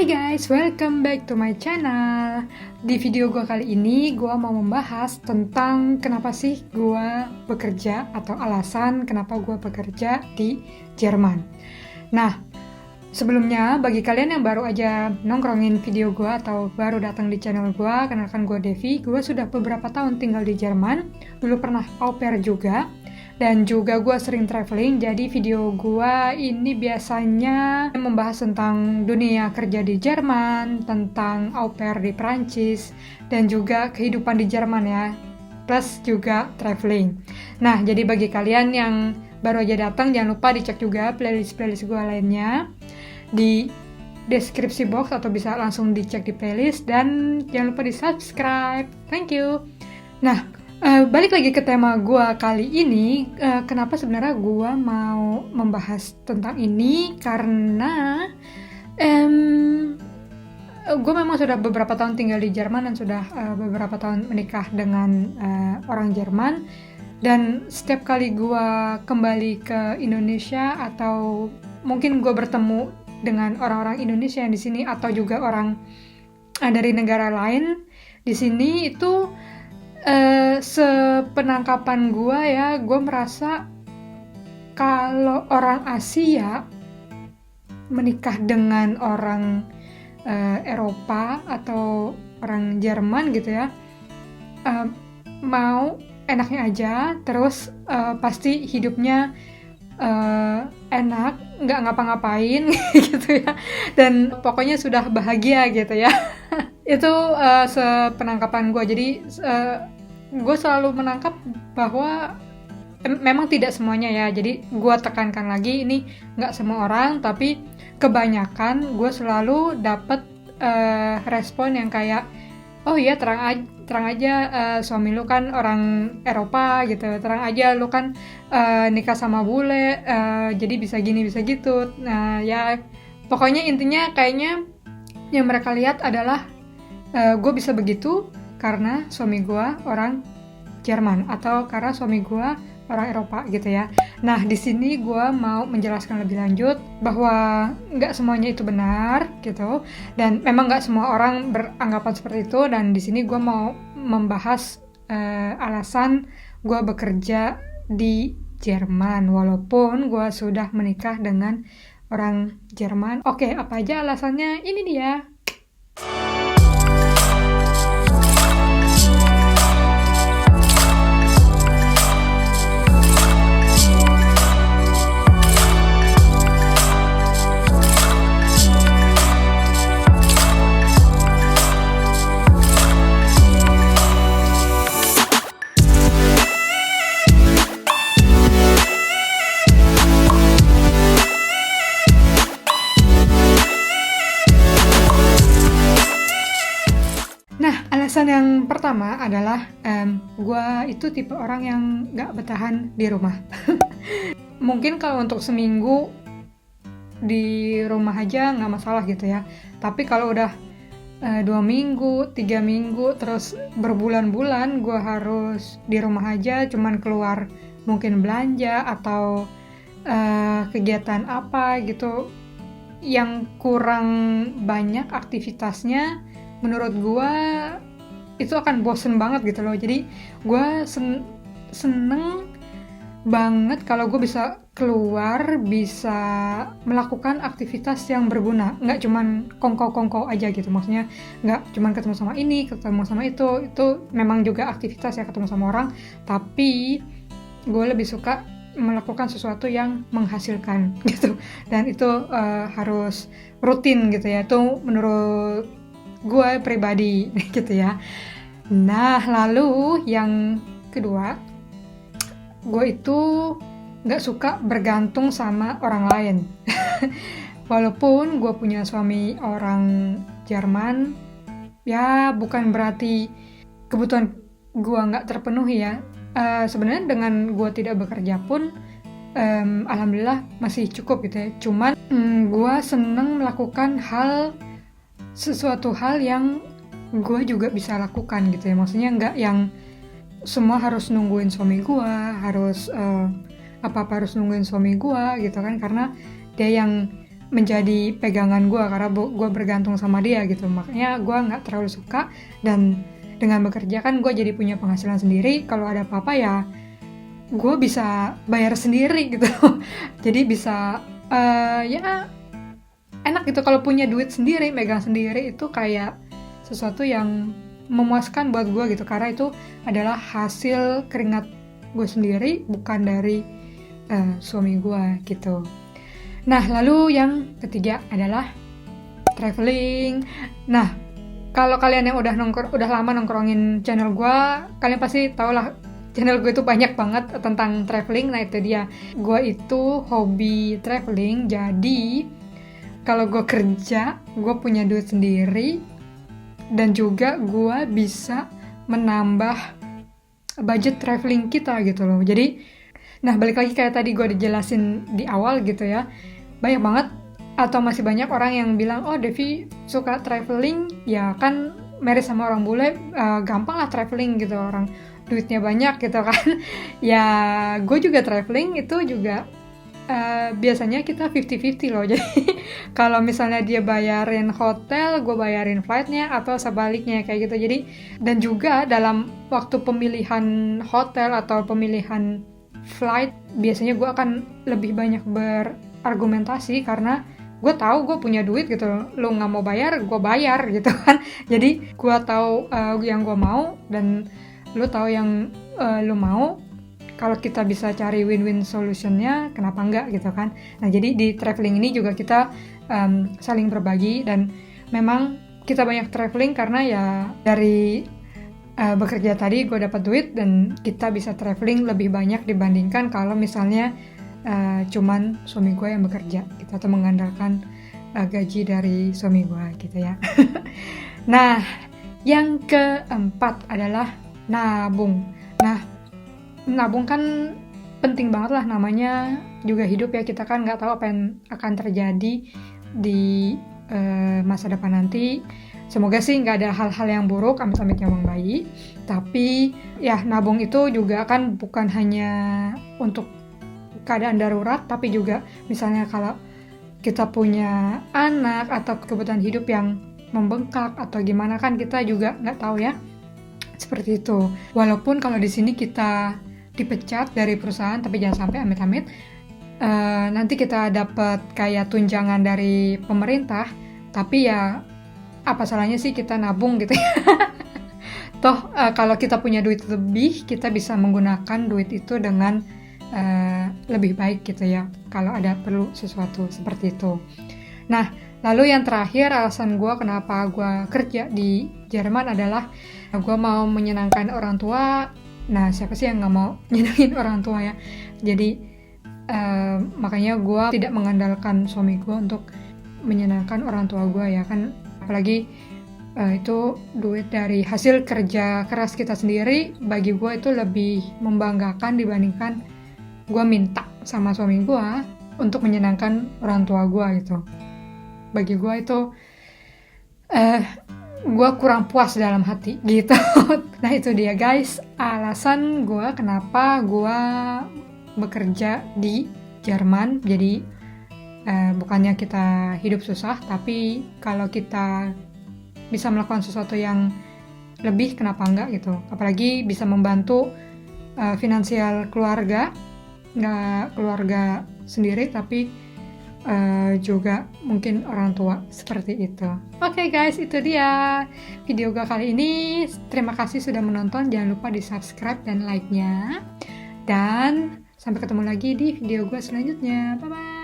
Hai guys, welcome back to my channel. Di video gue kali ini, gue mau membahas tentang kenapa sih gue bekerja atau alasan kenapa gue bekerja di Jerman. Nah, sebelumnya bagi kalian yang baru aja nongkrongin video gue atau baru datang di channel gue, kenalkan gue Devi. Gue sudah beberapa tahun tinggal di Jerman, dulu pernah au pair juga. Dan juga gue sering traveling, jadi video gue ini biasanya membahas tentang dunia kerja di Jerman, tentang au pair di Prancis, dan juga kehidupan di Jerman ya, plus juga traveling. Nah, jadi bagi kalian yang baru aja datang, jangan lupa dicek juga playlist-playlist gue lainnya di deskripsi box atau bisa langsung dicek di playlist, dan jangan lupa di subscribe. Thank you. Nah, balik lagi ke tema gue kali ini, kenapa sebenarnya gue mau membahas tentang ini, karena gue memang sudah beberapa tahun tinggal di Jerman dan sudah beberapa tahun menikah dengan orang Jerman, dan setiap kali gue kembali ke Indonesia atau mungkin gue bertemu dengan orang-orang Indonesia yang di sini atau juga orang dari negara lain di sini itu, sepenangkapan gue ya, gue merasa kalau orang Asia menikah dengan orang Eropa atau orang Jerman gitu ya, mau enaknya aja, terus pasti hidupnya enak, nggak ngapa-ngapain gitu ya, dan pokoknya sudah bahagia gitu ya. Itu sepenangkapan gue. Jadi gue selalu menangkap bahwa memang tidak semuanya ya, jadi gue tekankan lagi, ini nggak semua orang, tapi kebanyakan gue selalu dapet respon yang kayak, oh iya terang aja, suami lu kan orang Eropa gitu, terang aja lu kan nikah sama bule, jadi bisa gini bisa gitu. Nah ya pokoknya intinya kayaknya yang mereka lihat adalah gue bisa begitu karena suami gue orang Jerman atau karena suami gue orang Eropa gitu ya. Nah di sini gue mau menjelaskan lebih lanjut bahwa nggak semuanya itu benar gitu, dan memang nggak semua orang beranggapan seperti itu. Dan di sini gue mau membahas alasan gue bekerja di Jerman walaupun gue sudah menikah dengan orang Jerman. Oke, apa aja alasannya? Ini dia. Alasan yang pertama adalah gue itu tipe orang yang gak bertahan di rumah. Mungkin kalau untuk seminggu di rumah aja gak masalah gitu ya, tapi kalau udah 2 minggu, 3 minggu, terus berbulan-bulan gue harus di rumah aja, cuman keluar mungkin belanja atau kegiatan apa gitu yang kurang banyak aktivitasnya, menurut gue itu akan bosen banget gitu loh. Jadi gue seneng banget kalau gue bisa keluar, bisa melakukan aktivitas yang berguna, nggak cuman kongko-kongko aja gitu. Maksudnya nggak cuman ketemu sama ini, ketemu sama itu memang juga aktivitas ya, ketemu sama orang, tapi gue lebih suka melakukan sesuatu yang menghasilkan gitu, dan itu harus rutin gitu ya, itu menurut gue pribadi gitu ya. Nah lalu yang kedua, gue itu gak suka bergantung sama orang lain. Walaupun gue punya suami orang Jerman, ya bukan berarti kebutuhan gue gak terpenuhi ya. Sebenarnya dengan gue tidak bekerja pun alhamdulillah masih cukup gitu ya. Cuman gue seneng melakukan sesuatu hal yang gue juga bisa lakukan gitu ya. Maksudnya nggak yang semua harus nungguin suami gue, harus apa-apa harus nungguin suami gue gitu kan, karena dia yang menjadi pegangan gue karena gue bergantung sama dia gitu. Makanya gue nggak terlalu suka, dan dengan bekerja kan gue jadi punya penghasilan sendiri. Kalau ada apa-apa ya gue bisa bayar sendiri gitu. Jadi bisa ya enak gitu kalau punya duit sendiri, megang sendiri, itu kayak sesuatu yang memuaskan buat gue gitu, karena itu adalah hasil keringat gue sendiri, bukan dari suami gue gitu. Nah, lalu yang ketiga adalah traveling. Nah, kalau kalian yang udah lama nongkrongin channel gue, kalian pasti tau lah channel gue itu banyak banget tentang traveling. Nah, itu dia, gue itu hobi traveling. Jadi kalau gue kerja, gue punya duit sendiri, dan juga gue bisa menambah budget traveling kita gitu loh. Jadi, nah balik lagi kayak tadi gue dijelasin di awal gitu ya, banyak banget atau masih banyak orang yang bilang, oh Devi suka traveling, ya kan married sama orang bule, gampang lah traveling gitu, orang duitnya banyak gitu kan. Ya gue juga traveling itu juga biasanya kita 50-50 loh. Jadi kalau misalnya dia bayarin hotel, gue bayarin flightnya, atau sebaliknya kayak gitu. Jadi, dan juga dalam waktu pemilihan hotel atau pemilihan flight, biasanya gue akan lebih banyak berargumentasi karena gue tahu gue punya duit gitu. Lo nggak mau bayar, gue bayar gitu kan. Jadi gue tahu yang gue mau, dan lo tahu yang lo mau. Kalau kita bisa cari win-win solutionnya, kenapa enggak gitu kan. Nah, jadi di traveling ini juga kita saling berbagi, dan memang kita banyak traveling karena ya dari bekerja tadi gue dapat duit, dan kita bisa traveling lebih banyak dibandingkan kalau misalnya cuman suami gue yang bekerja gitu, atau mengandalkan gaji dari suami gue gitu ya. Nah, yang keempat adalah nabung. Nah, nabung kan penting banget lah, namanya juga hidup ya, kita kan nggak tahu apa yang akan terjadi di masa depan nanti. Semoga sih nggak ada hal-hal yang buruk, amit-amit yang membaik. Tapi ya nabung itu juga kan bukan hanya untuk keadaan darurat, tapi juga misalnya kalau kita punya anak atau kebutuhan hidup yang membengkak atau gimana, kan kita juga nggak tahu ya. Seperti itu. Walaupun kalau di sini kita dipecat dari perusahaan, tapi jangan sampai amit-amit nanti kita dapat kayak tunjangan dari pemerintah, tapi ya apa salahnya sih kita nabung gitu ya. Toh kalau kita punya duit lebih, kita bisa menggunakan duit itu dengan lebih baik gitu ya, kalau ada perlu sesuatu seperti itu. Nah, lalu yang terakhir, alasan gue kenapa gue kerja di Jerman adalah gue mau menyenangkan orang tua. Nah, siapa sih yang gak mau nyenengin orang tua ya. Jadi makanya gue tidak mengandalkan suami gue untuk menyenangkan orang tua gue ya kan. Apalagi itu duit dari hasil kerja keras kita sendiri. Bagi gue itu lebih membanggakan dibandingkan gue minta sama suami gue untuk menyenangkan orang tua gue gitu. Bagi gue itu gue kurang puas dalam hati gitu. Nah, itu dia guys, alasan gue kenapa gue bekerja di Jerman. Jadi bukannya kita hidup susah, tapi kalau kita bisa melakukan sesuatu yang lebih, kenapa enggak gitu. Apalagi bisa membantu finansial keluarga, nggak keluarga sendiri, tapi juga mungkin orang tua, seperti itu. Oke guys, itu dia video gue kali ini. Terima kasih sudah menonton. Jangan lupa di subscribe dan like-nya. Dan sampai ketemu lagi di video gue selanjutnya. Bye bye.